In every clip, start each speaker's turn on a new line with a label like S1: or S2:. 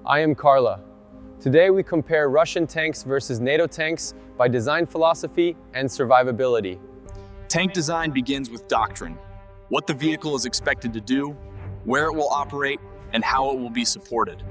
S1: I am Carla. Today we compare Russian tanks versus NATO tanks by design philosophy and survivability.
S2: Tank design begins with doctrine, what the vehicle is expected to do, where it will operate, and how it will be supported.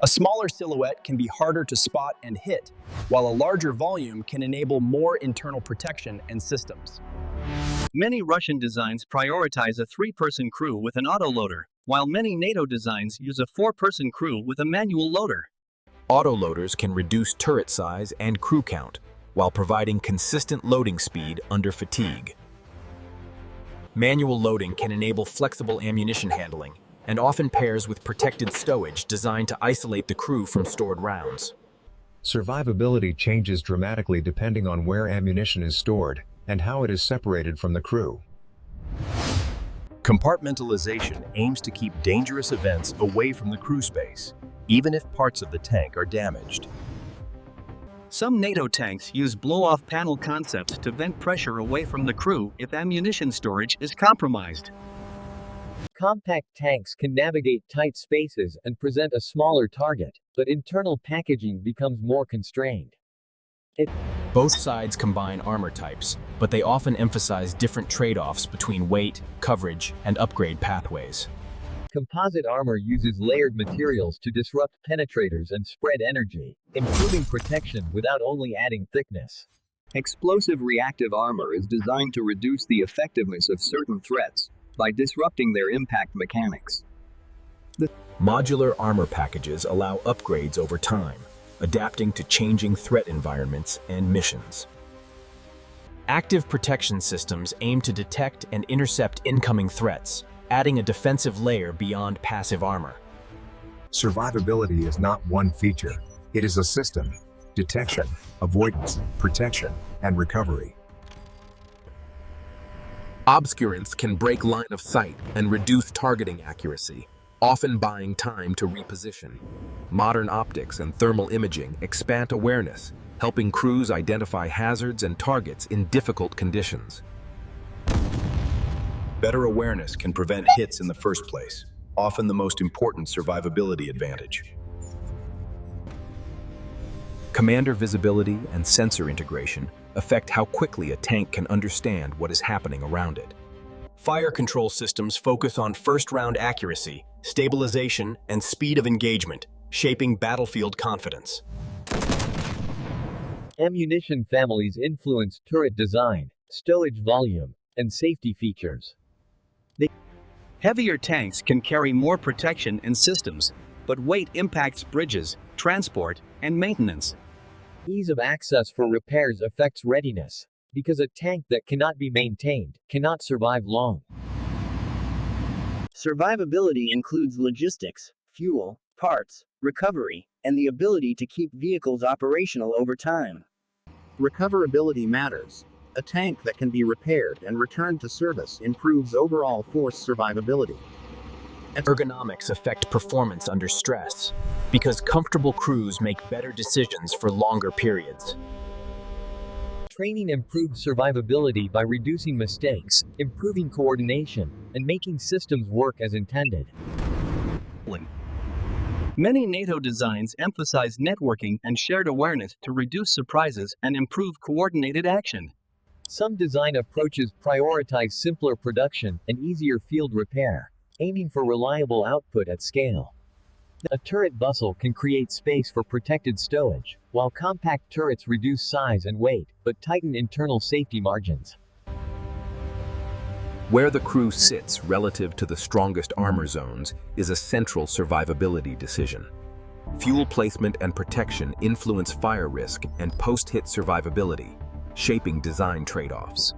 S2: A smaller silhouette can be harder to spot and hit, while a larger volume can enable more internal protection and systems.
S3: Many Russian designs prioritize a 3-person crew with an autoloader, while many NATO designs use a 4-person crew with a manual loader.
S4: Autoloaders can reduce turret size and crew count, while providing consistent loading speed under fatigue. Manual loading can enable flexible ammunition handling, and often pairs with protected stowage designed to isolate the crew from stored rounds.
S5: Survivability changes dramatically depending on where ammunition is stored and how it is separated from the crew.
S6: Compartmentalization aims to keep dangerous events away from the crew space, even if parts of the tank are damaged.
S3: Some NATO tanks use blow-off panel concepts to vent pressure away from the crew if ammunition storage is compromised.
S7: Compact tanks can navigate tight spaces and present a smaller target, but internal packaging becomes more constrained.
S4: Both sides combine armor types, but they often emphasize different trade-offs between weight, coverage, and upgrade pathways.
S7: Composite armor uses layered materials to disrupt penetrators and spread energy, improving protection without only adding thickness.
S8: Explosive reactive armor is designed to reduce the effectiveness of certain threats by disrupting their impact mechanics.
S4: Modular armor packages allow upgrades over time, adapting to changing threat environments and missions. Active protection systems aim to detect and intercept incoming threats, adding a defensive layer beyond passive armor.
S5: Survivability is not one feature. It is a system: detection, avoidance, protection, and recovery.
S4: Obscurants can break line of sight and reduce targeting accuracy, often buying time to reposition. Modern optics and thermal imaging expand awareness, helping crews identify hazards and targets in difficult conditions.
S6: Better awareness can prevent hits in the first place, often the most important survivability advantage.
S4: Commander visibility and sensor integration affect how quickly a tank can understand what is happening around it. Fire control systems focus on first-round accuracy, stabilization, and speed of engagement, shaping battlefield confidence.
S7: Ammunition families influence turret design, stowage volume, and safety features.
S3: Heavier tanks can carry more protection and systems, but weight impacts bridges, transport, and maintenance.
S7: Ease of access for repairs affects readiness, because a tank that cannot be maintained cannot survive long.
S9: Survivability includes logistics, fuel, parts, recovery, and the ability to keep vehicles operational over time.
S10: Recoverability matters. A tank that can be repaired and returned to service improves overall force survivability.
S4: Ergonomics affect performance under stress, because comfortable crews make better decisions for longer periods.
S7: Training improves survivability by reducing mistakes, improving coordination, and making systems work as intended.
S3: Many NATO designs emphasize networking and shared awareness to reduce surprises and improve coordinated action.
S7: Some design approaches prioritize simpler production and easier field repair, aiming for reliable output at scale. A turret bustle can create space for protected stowage, while compact turrets reduce size and weight, but tighten internal safety margins.
S4: Where the crew sits relative to the strongest armor zones is a central survivability decision. Fuel placement and protection influence fire risk and post-hit survivability, shaping design trade-offs.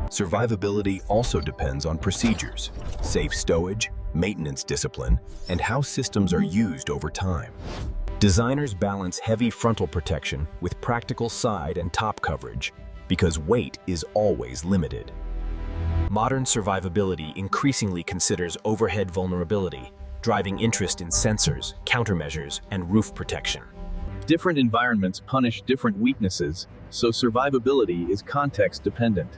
S6: Survivability also depends on procedures, safe stowage, maintenance discipline, and how systems are used over time.
S4: Designers balance heavy frontal protection with practical side and top coverage, because weight is always limited. Modern survivability increasingly considers overhead vulnerability, driving interest in sensors, countermeasures, and roof protection.
S2: Different environments punish different weaknesses, so survivability is context-dependent.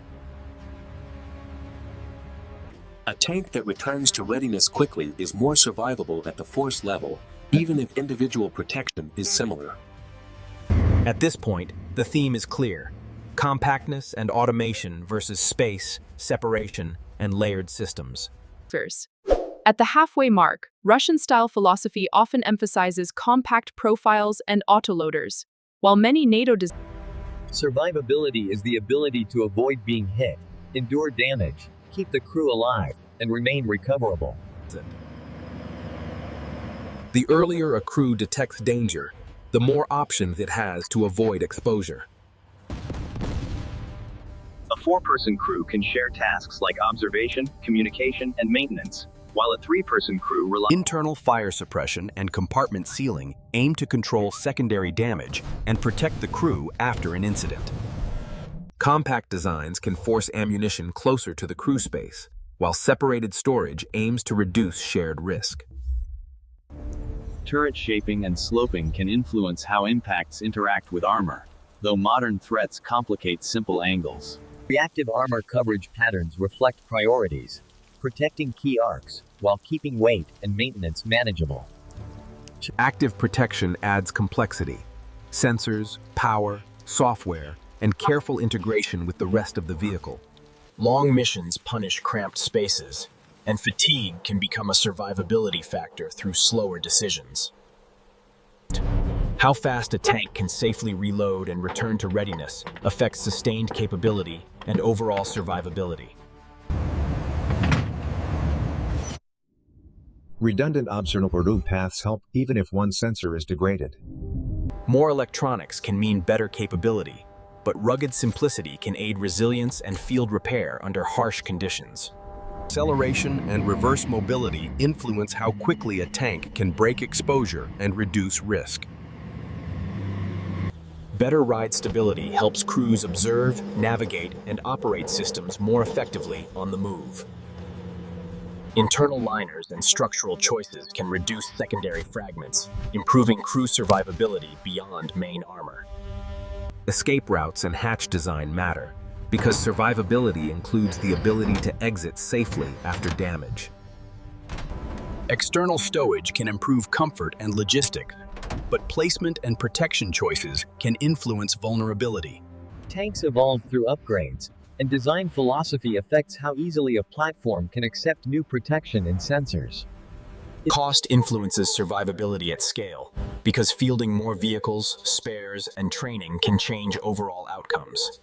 S11: A tank that returns to readiness quickly is more survivable at the force level, even if individual protection is similar.
S4: At this point, the theme is clear: compactness and automation versus space, separation, and layered systems.
S12: At the halfway mark, Russian-style philosophy often emphasizes compact profiles and autoloaders, while many NATO
S7: Survivability is the ability to avoid being hit, endure damage, keep the crew alive, and remain recoverable.
S6: The earlier a crew detects danger, the more options it has to avoid exposure.
S8: A 4-person crew can share tasks like observation, communication, and maintenance, while a 3-person crew relies on
S4: Internal fire suppression and compartment sealing aim to control secondary damage and protect the crew after an incident. Compact designs can force ammunition closer to the crew space, while separated storage aims to reduce shared risk.
S13: Turret shaping and sloping can influence how impacts interact with armor, though modern threats complicate simple angles.
S7: Reactive armor coverage patterns reflect priorities, protecting key arcs, while keeping weight and maintenance manageable.
S4: Active protection adds complexity: sensors, power, software, and careful integration with the rest of the vehicle. Long missions punish cramped spaces, and fatigue can become a survivability factor through slower decisions. How fast a tank can safely reload and return to readiness affects sustained capability and overall survivability.
S5: Redundant observable paths help even if one sensor is degraded.
S4: More electronics can mean better capability, but rugged simplicity can aid resilience and field repair under harsh conditions.
S6: Acceleration and reverse mobility influence how quickly a tank can break exposure and reduce risk.
S4: Better ride stability helps crews observe, navigate, and operate systems more effectively on the move. Internal liners and structural choices can reduce secondary fragments, improving crew survivability beyond main armor. Escape routes and hatch design matter, because survivability includes the ability to exit safely after damage.
S2: External stowage can improve comfort and logistics, but placement and protection choices can influence vulnerability.
S7: Tanks evolve through upgrades, and design philosophy affects how easily a platform can accept new protection and sensors.
S4: Cost influences survivability at scale, because fielding more vehicles, spares, and training can change overall outcomes.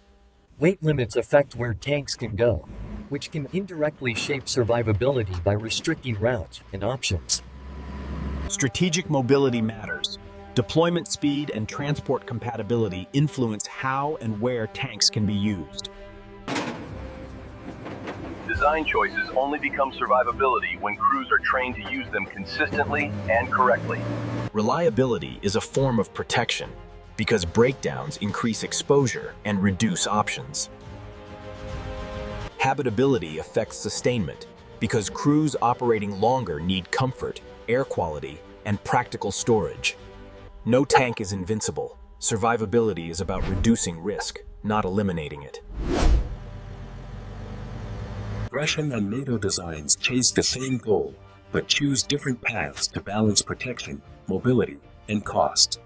S7: Weight limits affect where tanks can go, which can indirectly shape survivability by restricting routes and options.
S4: Strategic mobility matters. Deployment speed and transport compatibility influence how and where tanks can be used.
S14: Design choices only become survivability when crews are trained to use them consistently and correctly.
S4: Reliability is a form of protection, because breakdowns increase exposure and reduce options. Habitability affects sustainment, because crews operating longer need comfort, air quality, and practical storage. No tank is invincible. Survivability is about reducing risk, not eliminating it.
S11: Russian and NATO designs chase the same goal, but choose different paths to balance protection, mobility, and cost.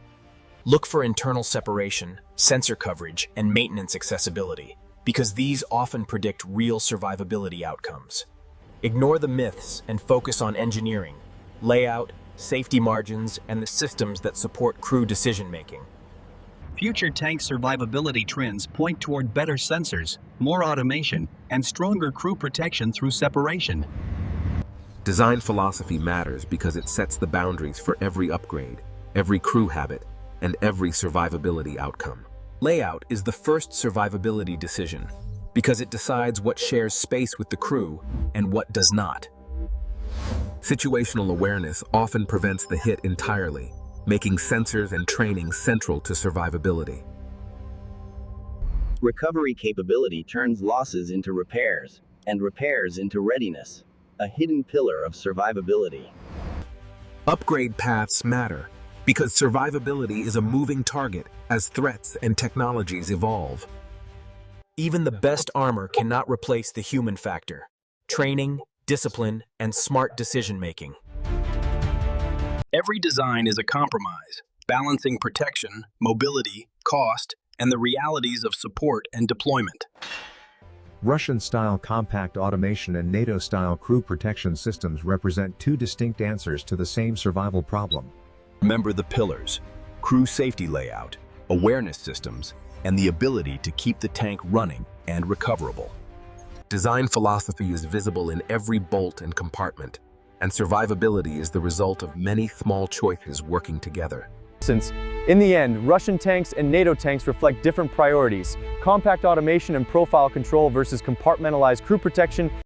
S4: Look for internal separation, sensor coverage, and maintenance accessibility, because these often predict real survivability outcomes. Ignore the myths and focus on engineering, layout, safety margins, and the systems that support crew decision-making.
S3: Future tank survivability trends point toward better sensors, more automation, and stronger crew protection through separation.
S6: Design philosophy matters because it sets the boundaries for every upgrade, every crew habit, and every survivability outcome.
S4: Layout is the first survivability decision, because it decides what shares space with the crew and what does not.
S6: Situational awareness often prevents the hit entirely, making sensors and training central to survivability.
S9: Recovery capability turns losses into repairs, and repairs into readiness, a hidden pillar of survivability.
S6: Upgrade paths matter, because survivability is a moving target as threats and technologies evolve.
S4: Even the best armor cannot replace the human factor. Training, discipline, and smart decision-making.
S2: Every design is a compromise, balancing protection, mobility, cost, and the realities of support and deployment.
S5: Russian-style compact automation and NATO-style crew protection systems represent two distinct answers to the same survival problem.
S4: Remember the pillars: crew safety layout, awareness systems, and the ability to keep the tank running and recoverable. Design philosophy is visible in every bolt and compartment, and survivability is the result of many small choices working together.
S1: Since, in the end, Russian tanks and NATO tanks reflect different priorities: compact automation and profile control versus compartmentalized crew protection.